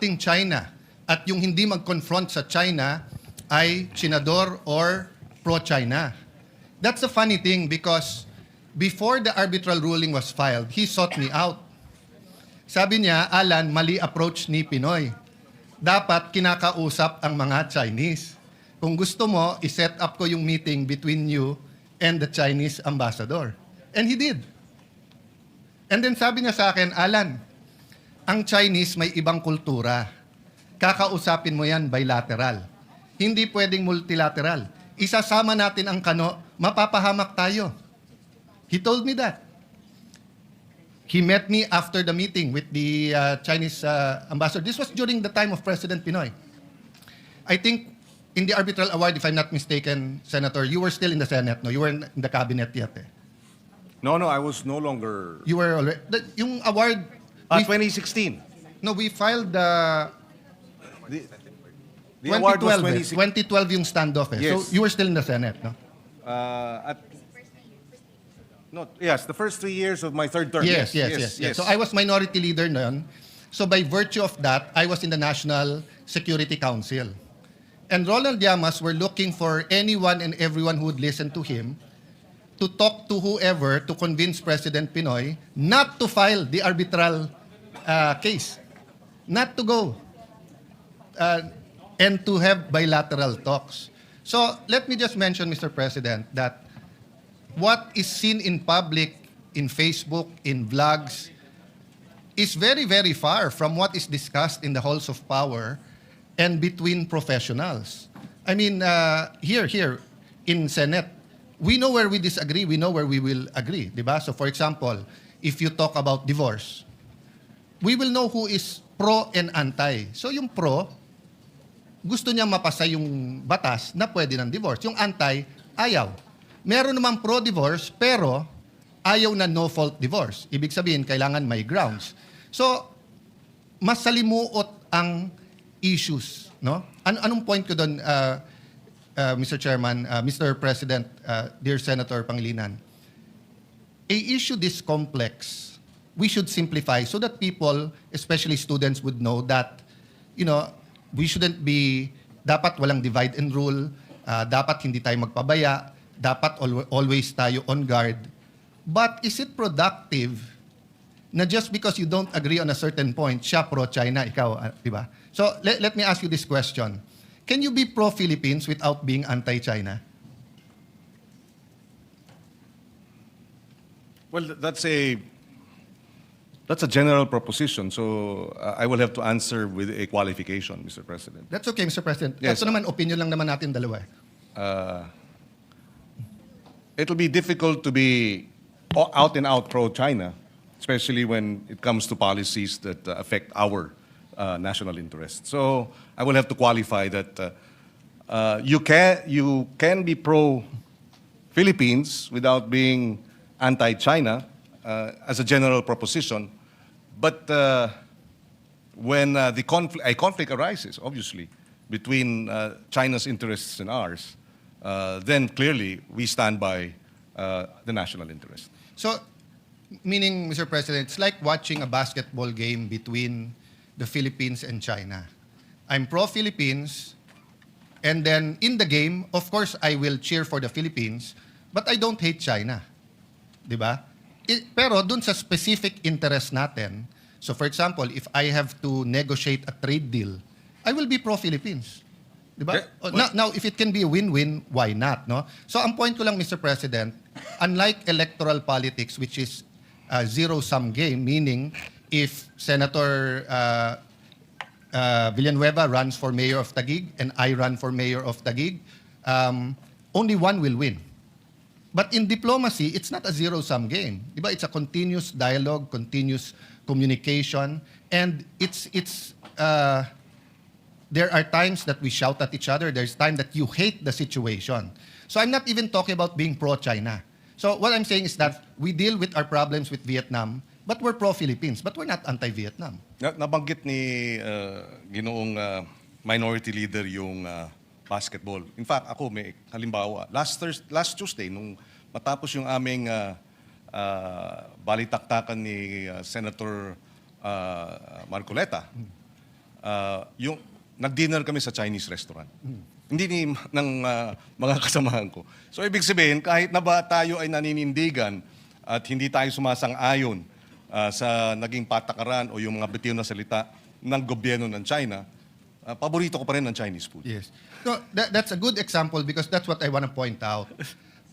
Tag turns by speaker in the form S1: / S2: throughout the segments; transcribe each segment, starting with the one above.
S1: insulting China at yung hindi mag-confront sa China ay senador or pro-China. That's the funny thing because before the arbitral ruling was filed, he sought me out. Sabi niya, Alan, mali approach ni Pinoy. Dapat kinakausap ang mga Chinese. Kung gusto mo, i-set up ko yung meeting between you and the Chinese ambassador. And he did. And then sabi niya sa akin, Alan, ang Chinese may ibang kultura. Kakausapin mo yan bilateral. Hindi pwedeng multilateral. Isasama natin ang kano, mapapahamak tayo. He told me that. He met me after the meeting with the Chinese ambassador. This was during the time of President Pinoy. I think in the arbitral award, if I'm not mistaken, Senator, you were still in the Senate, no? You were in the cabinet yet, eh?
S2: No, I was no longer...
S1: You were already... Yung award...
S2: 2016.
S1: No, we filed the...
S2: The award was
S1: 2012 yung standoff, eh.
S2: Yes.
S1: So you were still in the Senate, no?
S2: Yes, the first 3 years of my third term.
S1: Yes. So I was minority leader noon. So by virtue of that, I was in the National Security Council. And Ronald Llamas were looking for anyone and everyone who would listen to him to talk to whoever to convince President Pinoy not to file the arbitral case, not to go, and to have bilateral talks. So let me just mention, Mr. President, that what is seen in public, in Facebook, in vlogs, is very, very far from what is discussed in the halls of power and between professionals. I mean, here in Senate, we know where we disagree, we know where we will agree, di ba? So for example, if you talk about divorce, we will know who is pro and anti. So yung pro, gusto niyang mapasa yung batas na pwede ng divorce. Yung anti, ayaw. Meron namang pro-divorce, pero ayaw na no-fault divorce. Ibig sabihin, kailangan may grounds. So, mas salimuot ang issues, no? Anong point ko doon, Mr. Chairman, Mr. President, dear Senator Pangilinan? A issue this complex, we should simplify so that people, especially students, would know that, you know, we shouldn't be, dapat walang divide and rule, dapat hindi tayo magpabaya, dapat always tayo on guard. But is it productive na just because you don't agree on a certain point, siya pro-China, ikaw, di ba? So let me ask you this question. Can you be pro-Philippines without being anti-China?
S2: Well, that's a general proposition, so I will have to answer with a qualification, Mr. President.
S1: That's okay, Mr. President.
S2: Yes.
S1: Ito naman, opinion lang naman natin dalawa.
S2: It'll be difficult to be out and out pro-China, especially when it comes to policies that affect our national interest. So I will have to qualify that you can be pro-Philippines without being anti-China as a general proposition, but when a conflict arises, obviously, between China's interests and ours, then clearly we stand by the national interest.
S1: So, meaning, Mr. President, it's like watching a basketball game between the Philippines and China. I'm pro-Philippines, and then in the game, of course, I will cheer for the Philippines, but I don't hate China. Di ba? Pero dun sa specific interest natin, so for example, if I have to negotiate a trade deal, I will be pro-Philippines. Di ba? Now, if it can be a win-win, why not? No? So ang point ko lang, Mr. President, unlike electoral politics, which is a zero-sum game, meaning if Senator Villanueva runs for mayor of Taguig and I run for mayor of Taguig, only one will win. But in diplomacy, it's not a zero-sum game. Diba? It's a continuous dialogue, continuous communication, and there are times that we shout at each other. There's time that you hate the situation. So I'm not even talking about being pro-China. So what I'm saying is that we deal with our problems with Vietnam, but we're pro-Philippines, but we're not anti-Vietnam.
S2: Nabanggit ni ginoong minority leader yung basketball. In fact, ako may halimbawa. Last Tuesday, nung matapos yung aming balitaktakan ni Senator Marcoleta, yung nag-dinner kami sa Chinese restaurant. Hindi ng mga kasamahan ko. So ibig sabihin, kahit na ba tayo ay naninindigan at hindi tayo sumasang-ayon sa naging patakaran o yung mga bitiw na salita ng gobyerno ng China, paborito ko pa rin ng Chinese food.
S1: Yes. So that's a good example because that's what I want to point out.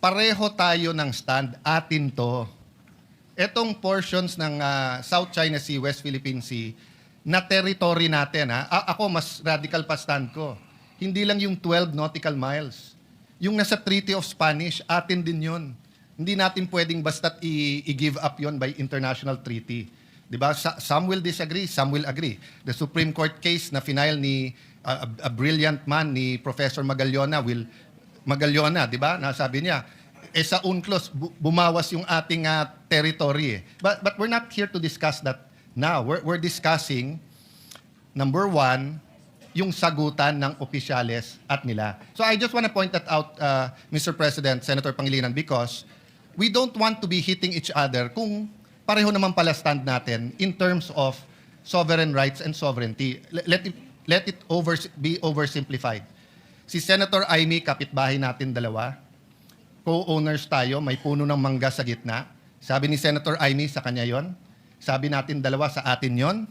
S1: Pareho tayo ng stand, atin to. Etong portions ng South China Sea, West Philippine Sea, na territory natin. Ako, mas radical pa stand ko. Hindi lang yung 12 nautical miles. Yung nasa Treaty of Spanish, atin din yun. Hindi natin pwedeng basta't i-give up yon by international treaty. Diba? Some will disagree, some will agree. The Supreme Court case na final ni a brilliant man ni Professor Magallona, diba? Nasabi niya, sa UNCLOS, bumawas yung ating territory. But we're not here to discuss that now. We're discussing, number one, yung sagutan ng opisyales at nila. So I just want to point that out, Mr. President, Senator Pangilinan, because we don't want to be hitting each other kung pareho naman pala stand natin in terms of sovereign rights and sovereignty. Let it be oversimplified. Si Senator Amy, kapitbahay natin dalawa, co-owners tayo, may puno ng mangga sa gitna. Sabi ni Senator Amy, sa kanya yon. Sabi natin dalawa, sa atin yon.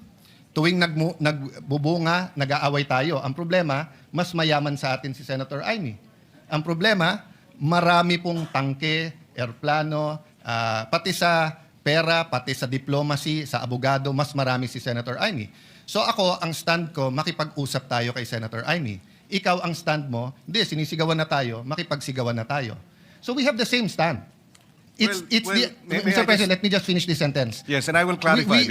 S1: Tuwing nagbubunga, nag-aaway tayo. Ang problema, mas mayaman sa atin si Senator Amy. Ang problema, marami pong tangke, airplano, pati sa pera, pati sa diplomacy, sa abogado, mas marami si Senator Amy. So ako, ang stand ko, makipag-usap tayo kay Senator Amy. Ikaw ang stand mo, hindi, sinisigawan na tayo, makipagsigawan na tayo. So we have the same stand. Mr. President, let me just finish this sentence.
S2: Yes, and I will clarify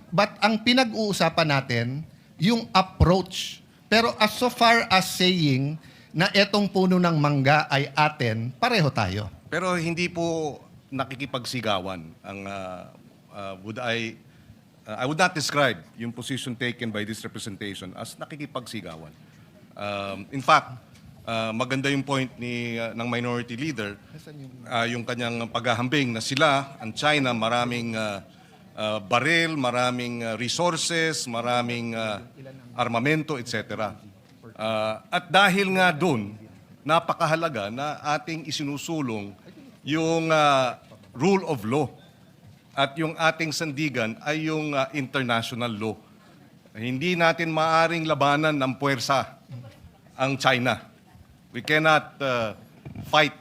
S1: But ang pinag-uusapan natin, yung approach. Pero as so far as saying na etong puno ng mangga ay atin, pareho tayo.
S2: Pero hindi po nakikipagsigawan ang I would not describe yung position taken by this representation as nakikipagsigawan. In fact, maganda yung point ng minority leader, yung kanyang paghahambing na sila, ang China, maraming baril, maraming resources, maraming armamento, etc. At dahil nga doon, napakahalaga na ating isinusulong yung rule of law at yung ating sandigan ay yung international law. Hindi natin maaring labanan ng puwersa ang China. We cannot fight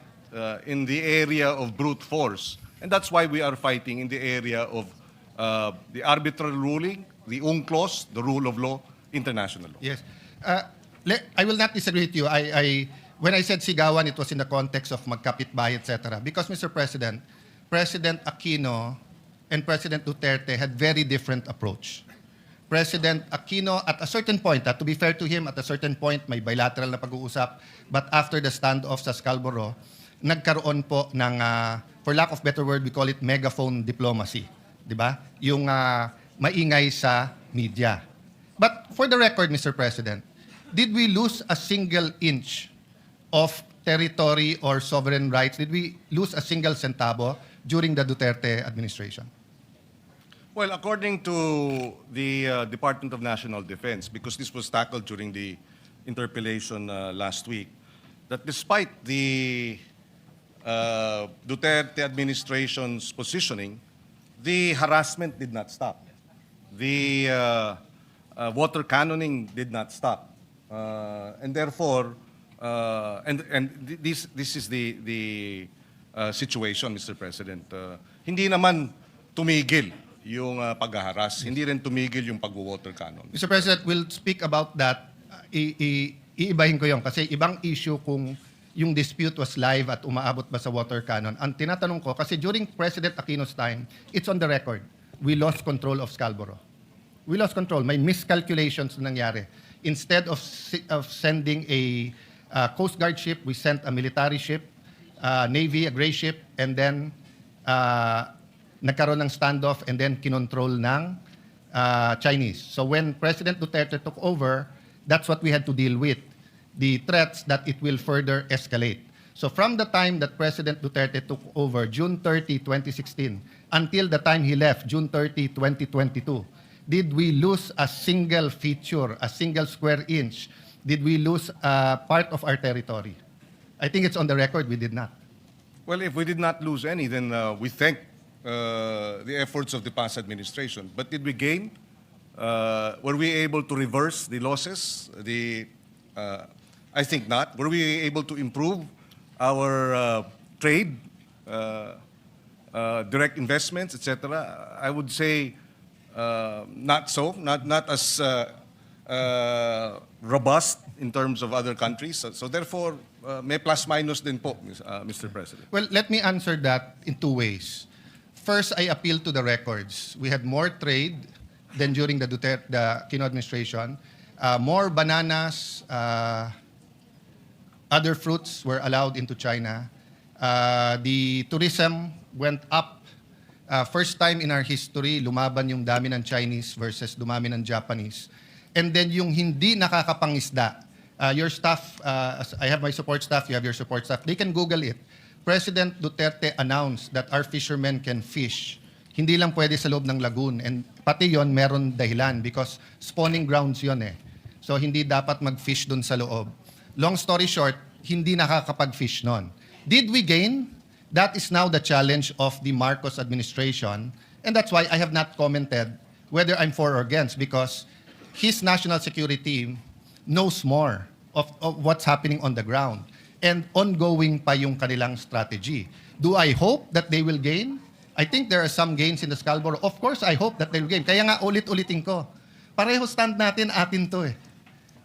S2: in the area of brute force. And that's why we are fighting in the area of the arbitral ruling, the UNCLOS, the rule of law, international law.
S1: Yes. I will not disagree with you. When I said sigawan, it was in the context of magkapitbahay, etc. Because, Mr. President, President Aquino and President Duterte had very different approach. President Aquino, at a certain point, to be fair to him, at a certain point, may bilateral na pag-uusap. But after the standoff sa Scarborough, nagkaroon po ng, for lack of better word, we call it megaphone diplomacy. Di ba? Yung maingay sa media. But for the record, Mr. President, did we lose a single inch of territory or sovereign rights? Did we lose a single centavo during the Duterte administration?
S2: Well, according to the Department of National Defense, because this was tackled during the interpellation last week, that despite the Duterte administration's positioning, the harassment did not stop. The water cannoning did not stop. And therefore, this is the situation, Mr. President. Hindi naman tumigil yung paghaharas, hindi rin tumigil yung pag-water cannon.
S1: Mr. President, we'll speak about that. Iibahin ko yun kasi ibang issue kung yung dispute was live at umaabot ba sa water cannon. Ang tinatanong ko, kasi during President Aquino's time, it's on the record, we lost control of Scarborough. We lost control. May miscalculations na nangyari. Instead of sending a Coast Guard ship, we sent a military ship, Navy, a gray ship, and then nagkaroon ng standoff and then kinontrol ng Chinese. So when President Duterte took over, that's what we had to deal with, the threats that it will further escalate. So from the time that President Duterte took over, June 30, 2016, until the time he left, June 30, 2022, Did we lose a single feature, a single square inch? Did we lose part of our territory? I think it's on the record we did not.
S2: Well, if we did not lose any, then we thank the efforts of the past administration. But did we gain? Were we able to reverse the losses? I think not. Were we able to improve our trade, direct investments, etc.? I would say not so. Not as robust in terms of other countries. So therefore, may plus minus din po, Mr. President.
S1: Well, let me answer that in two ways. First, I appeal to the records. We had more trade than during the Aquino administration. More bananas, other fruits were allowed into China. The tourism went up. First time in our history, lumaban yung dami ng Chinese versus dumami ng Japanese. And then yung hindi nakakapangisda, your staff, I have my support staff, you have your support staff, they can Google it. President Duterte announced that our fishermen can fish. Hindi lang pwede sa loob ng lagoon. And pati yon meron dahilan because spawning grounds yon eh. So hindi dapat mag-fish dun sa loob. Long story short, hindi nakakapag-fish nun. Did we gain? That is now the challenge of the Marcos administration. And that's why I have not commented whether I'm for or against because his national security knows more of what's happening on the ground. And ongoing pa yung kanilang strategy. Do I hope that they will gain? I think there are some gains in the Scarborough. Of course, I hope that they will gain. Kaya nga ulit-ulitin ko. Pareho stand natin, atin to eh.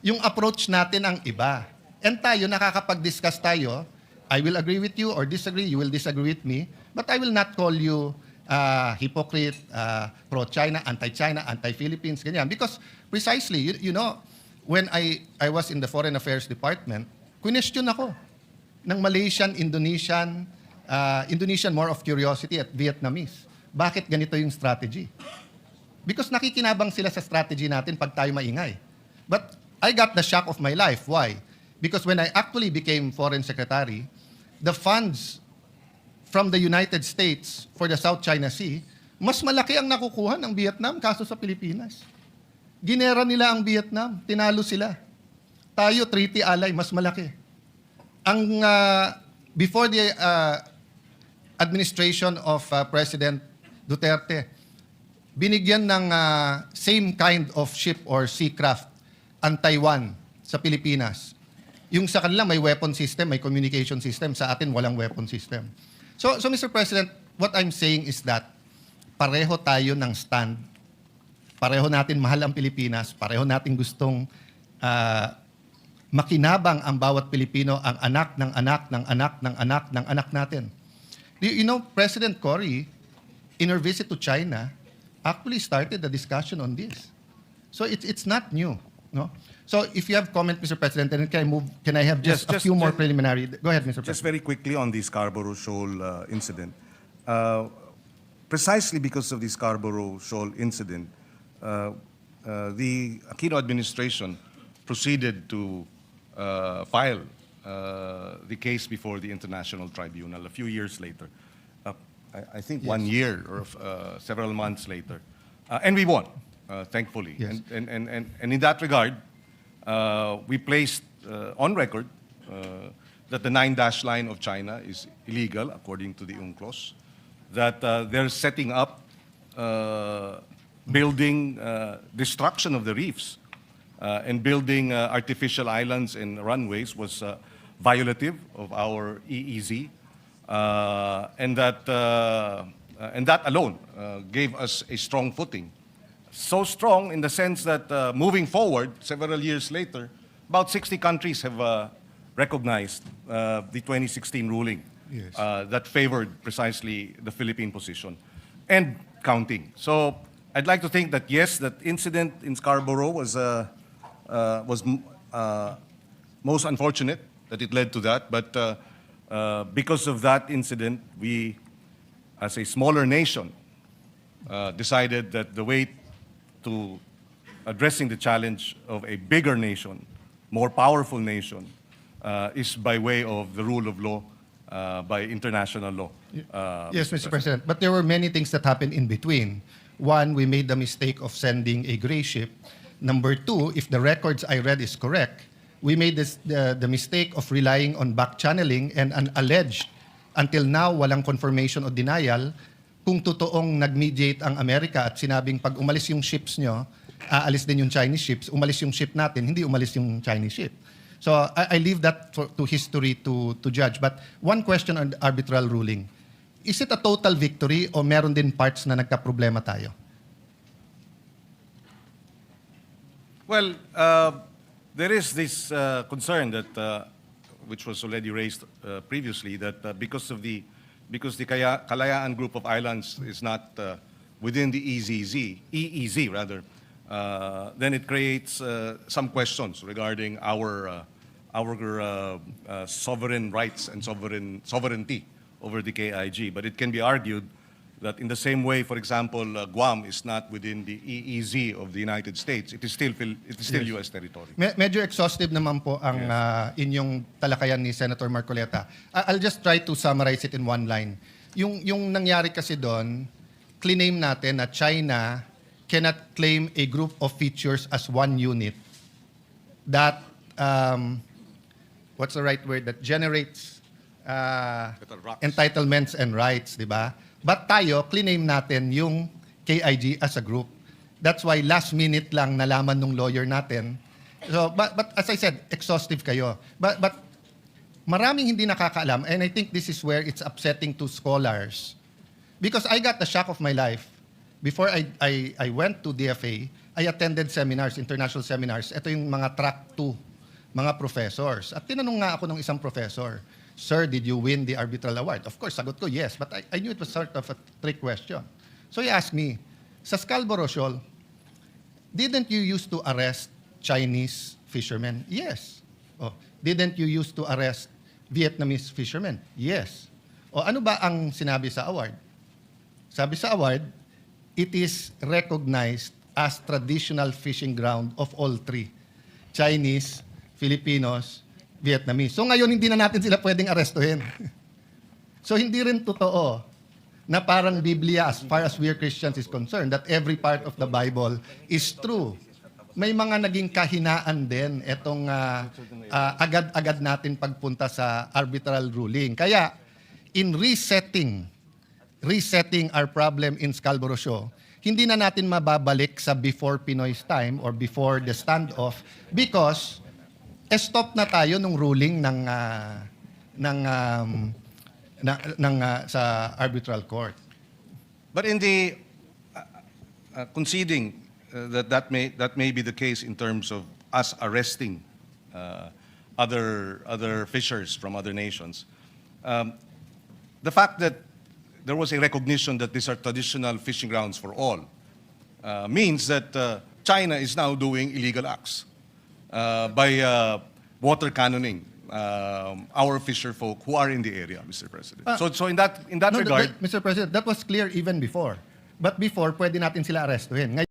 S1: Yung approach natin ang iba. And tayo, nakakapag-discuss tayo. I will agree with you or disagree. You will disagree with me. But I will not call you hypocrite, pro-China, anti-China, anti-Philippines, ganyan. Because precisely, you know, when I was in the Foreign Affairs Department, question ako ng Malaysian, Indonesian, Indonesian more of curiosity at Vietnamese. Bakit ganito yung strategy? Because nakikinabang sila sa strategy natin pag tayo maingay. But I got the shock of my life. Why? Because when I actually became Foreign Secretary, the funds from the United States for the South China Sea, mas malaki ang nakukuha ng Vietnam kaso sa Pilipinas. Ginera nila ang Vietnam, tinalo sila. Tayo, treaty ally, mas malaki. Ang before the administration of President Duterte, binigyan ng same kind of ship or seacraft ang Taiwan sa Pilipinas. Yung sa kanila may weapon system, may communication system. Sa atin, walang weapon system. So Mr. President, what I'm saying is that pareho tayo ng stand. Pareho natin mahal ang Pilipinas. Pareho natin gustong makinabang ang bawat Pilipino, ang anak ng anak ng anak ng anak ng anak natin. You know, President Cory, in her visit to China, actually started the discussion on this. So it's not new. No? So if you have comment, Mr. President, then can I have just a few more preliminary? Go ahead, Mr. President.
S3: Just very quickly on the Scarborough Shoal incident. Precisely because of the Scarborough Shoal incident,
S2: The Aquino administration proceeded to file the case before the International Tribunal a few years later. I think 1 year or several months later. And we won, thankfully.
S1: Yes.
S2: And in that regard, we placed on record that the 9-dash line of China is illegal, according to the UNCLOS, that they're setting up, building destruction of the reefs and building artificial islands and runways was violative of our EEZ. And that alone gave us a strong footing. So strong in the sense that moving forward, several years later, about 60 countries have recognized the 2016 ruling
S1: Yes.
S2: that favored precisely the Philippine position and counting. So I'd like to think that yes, that incident in Scarborough was most unfortunate that it led to that, but because of that incident, we, as a smaller nation, decided that the way to addressing the challenge of a bigger nation, more powerful nation, is by way of the rule of law, by international law.
S1: Yes, Mr. President. But there were many things that happened in between. One, we made the mistake of sending a gray ship. Number two, if the records I read is correct, we made the mistake of relying on back channeling and an alleged, until now, walang confirmation o denial, kung totoong nag-mediate ang Amerika at sinabing pag umalis yung ships nyo, aalis din yung Chinese ships, umalis yung ship natin, hindi umalis yung Chinese ship. So I leave that to history to judge. But one question on the arbitral ruling. Is it a total victory o meron din parts na nagka-problema tayo?
S2: Well, there is this concern that, which was already raised previously, that because the Kalayaan Group of Islands is not within the EEZ rather, then it creates some questions regarding our sovereign rights and sovereignty over the KIG. But it can be argued that in the same way, for example, Guam is not within the EEZ of the United States. It is still U.S. territory.
S1: Medyo exhaustive naman po ang inyong talakayan ni Senator Marcoleta. I'll just try to summarize it in one line. Yung nangyari kasi doon, claim natin na China cannot claim a group of features as one unit that, what's the right word, that generates entitlements and rights, di ba? But tayo, claim natin yung KIG as a group. That's why last minute lang nalaman nung lawyer natin. So, but as I said, exhaustive kayo. But maraming hindi nakakaalam, and I think this is where it's upsetting to scholars. Because I got the shock of my life. Before I went to DFA, I attended seminars, international seminars. Ito yung mga track 2, mga professors. At tinanong nga ako ng isang professor, "Sir, did you win the arbitral award?" Of course, sagot ko, yes. But I knew it was sort of a trick question. So he asked me, sa Scarborough Shoal, didn't you used to arrest Chinese fishermen? Yes. Oh, didn't you used to arrest Vietnamese fishermen? Yes. O ano ba ang sinabi sa award? Sabi sa award, it is recognized as traditional fishing ground of all three. Chinese, Filipinos, Vietnamese. So ngayon, hindi na natin sila pwedeng arestuhin. So hindi rin totoo na parang Biblia, as far as we are Christians is concerned, that every part of the Bible is true. May mga naging kahinaan din itong agad-agad natin pagpunta sa arbitral ruling. Kaya, in resetting our problem in Scarborough Shoal, hindi na natin mababalik sa before Pinoy's time or before the standoff because stop na tayo nung ruling sa arbitral court.
S2: But in the conceding that may be the case in terms of us arresting other fishers from other nations, the fact that there was a recognition that these are traditional fishing grounds for all means that China is now doing illegal acts by water cannoning our fisher folk who are in the area, Mr. President. So in that regard,
S1: Mr. President, that was clear even before. But before, pwede natin sila arestuhin.